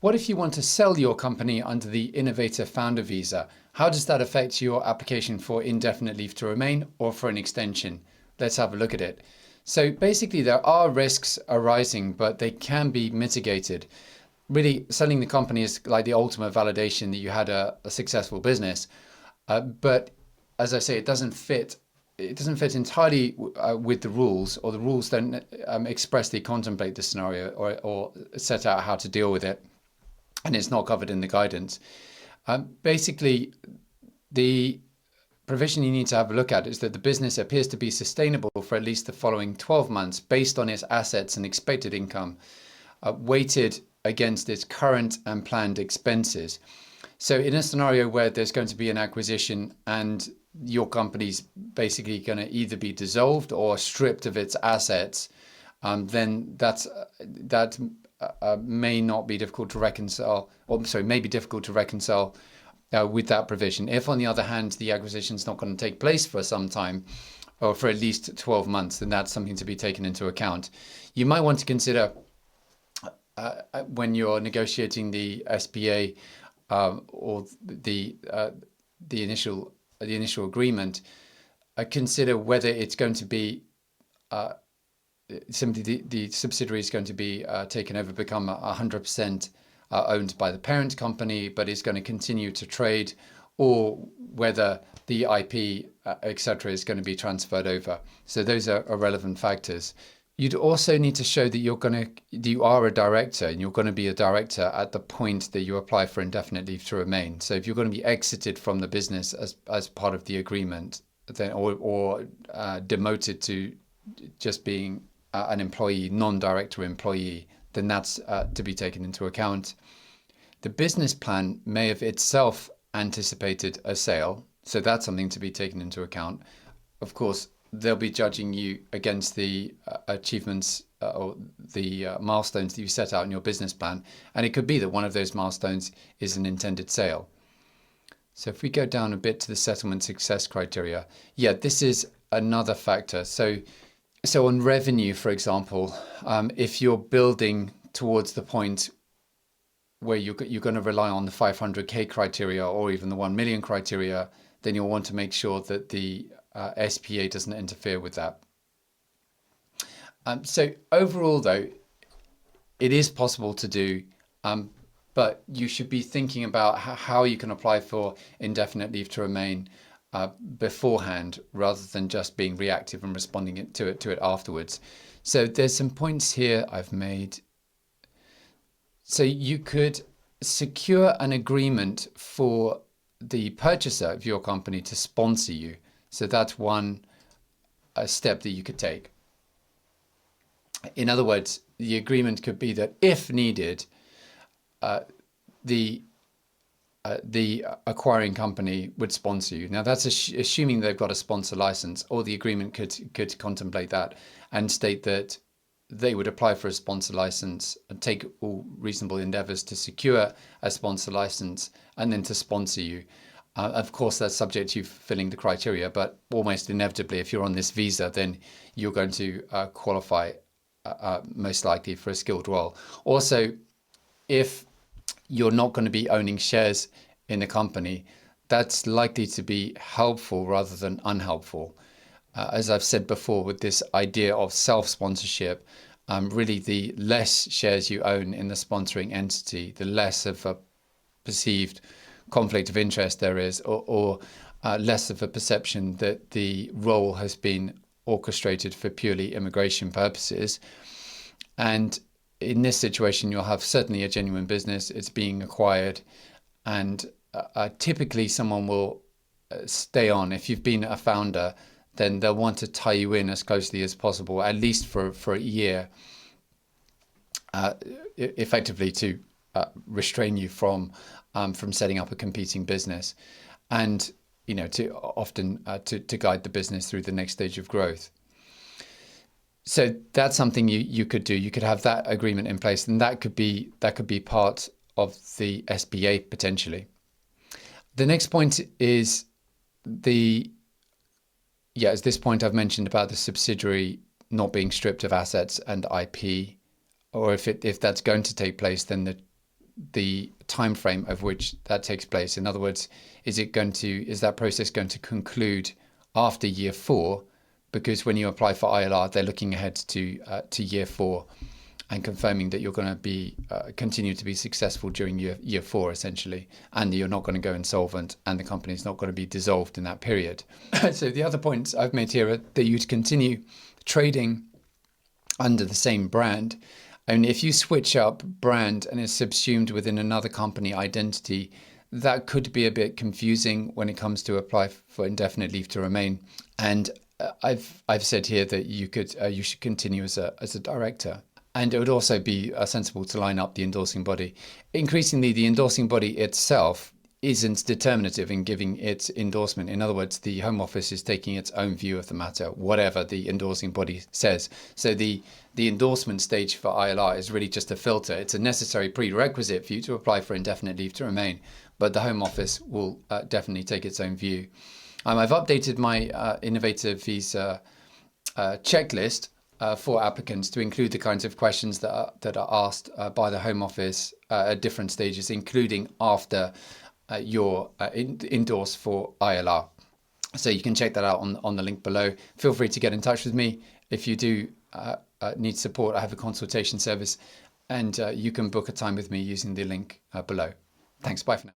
What if you want to sell your company under the Innovator Founder visa? How does that affect your application for indefinite leave to remain or for an extension? Let's have a look at it. So basically there are risks arising, but they can be mitigated. Really, selling the company is like the ultimate validation that you had a successful business. But as I say, it doesn't fit entirely with the rules, or the rules don't expressly contemplate the scenario or set out how to deal with it, and it's not covered in the guidance. Basically, the provision you need to have a look at is that the business appears to be sustainable for at least the following 12 months based on its assets and expected income, weighted against its current and planned expenses. So in a scenario where there's going to be an acquisition and your company's basically going to either be dissolved or stripped of its assets, then that may not be difficult to reconcile, or sorry, may be difficult to reconcile with that provision. If, on the other hand, the acquisition is not going to take place for some time, or for at least 12 months, then that's something to be taken into account. You might want to consider when you're negotiating the SPA or the initial agreement, consider whether it's going to be simply the subsidiary is going to be taken over, become 100% owned by the parent company, but is going to continue to trade, or whether the IP, etc., is going to be transferred over. So those are relevant factors. You'd also need to show that you are a director, and you're going to be a director at the point that you apply for indefinite leave to remain. So if you're going to be exited from the business as part of the agreement, then or demoted to just being an employee, non-director employee, then that's to be taken into account. The business plan may have itself anticipated a sale, so that's something to be taken into account. Of course, they'll be judging you against the achievements or the milestones that you set out in your business plan, and it could be that one of those milestones is an intended sale. So if we go down a bit to the settlement success criteria, this is another factor. So on revenue, for example, if you're building towards the point where you're going to rely on the 500K criteria or even the 1 million criteria, then you'll want to make sure that the SPA doesn't interfere with that. So overall, though, it is possible to do, but you should be thinking about how you can apply for indefinite leave to remain beforehand, rather than just being reactive and responding to it afterwards. So there's some points here I've made. So you could secure an agreement for the purchaser of your company to sponsor you. So that's one step that you could take. In other words, the agreement could be that if needed, the acquiring company would sponsor you. Now that's assuming they've got a sponsor license, or the agreement could contemplate that and state that they would apply for a sponsor license and take all reasonable endeavors to secure a sponsor license and then to sponsor you. Of course, that's subject to you filling the criteria, but almost inevitably, if you're on this visa, then you're going to qualify most likely for a skilled role. Also, if you're not going to be owning shares in the company, that's likely to be helpful rather than unhelpful. As I've said before, with this idea of self-sponsorship, really the less shares you own in the sponsoring entity, the less of a perceived conflict of interest there is, or less of a perception that the role has been orchestrated for purely immigration purposes. And in this situation, you'll have certainly a genuine business, it's being acquired, and typically someone will stay on. If you've been a founder, then they'll want to tie you in as closely as possible, at least for a year, effectively to restrain you from setting up a competing business, and to often to guide the business through the next stage of growth. So that's something you could do. You could have that agreement in place, and that could be part of the SPA potentially. The next point is is this point I've mentioned about the subsidiary not being stripped of assets and IP, or if that's going to take place, then the time frame of which that takes place. In other words, is that process going to conclude after year 4? Because when you apply for ILR, they're looking ahead to year 4 and confirming that you're going to be continue to be successful during year 4, essentially, and you're not going to go insolvent, and the company is not going to be dissolved in that period. So the other points I've made here are that you'd continue trading under the same brand. And if you switch up brand and it's subsumed within another company identity, that could be a bit confusing when it comes to apply for indefinite leave to remain. And I've said here that you should continue as a director. And it would also be sensible to line up the endorsing body. Increasingly, the endorsing body itself isn't determinative in giving its endorsement. In other words, the Home Office is taking its own view of the matter, whatever the endorsing body says. So the endorsement stage for ILR is really just a filter. It's a necessary prerequisite for you to apply for indefinite leave to remain, but the Home Office will definitely take its own view. I've updated my Innovator Visa checklist for applicants to include the kinds of questions that are asked by the Home Office at different stages, including after you're endorsed for ILR. So you can check that out on the link below. Feel free to get in touch with me if you do need support. I have a consultation service, and you can book a time with me using the link below. Thanks. Bye for now.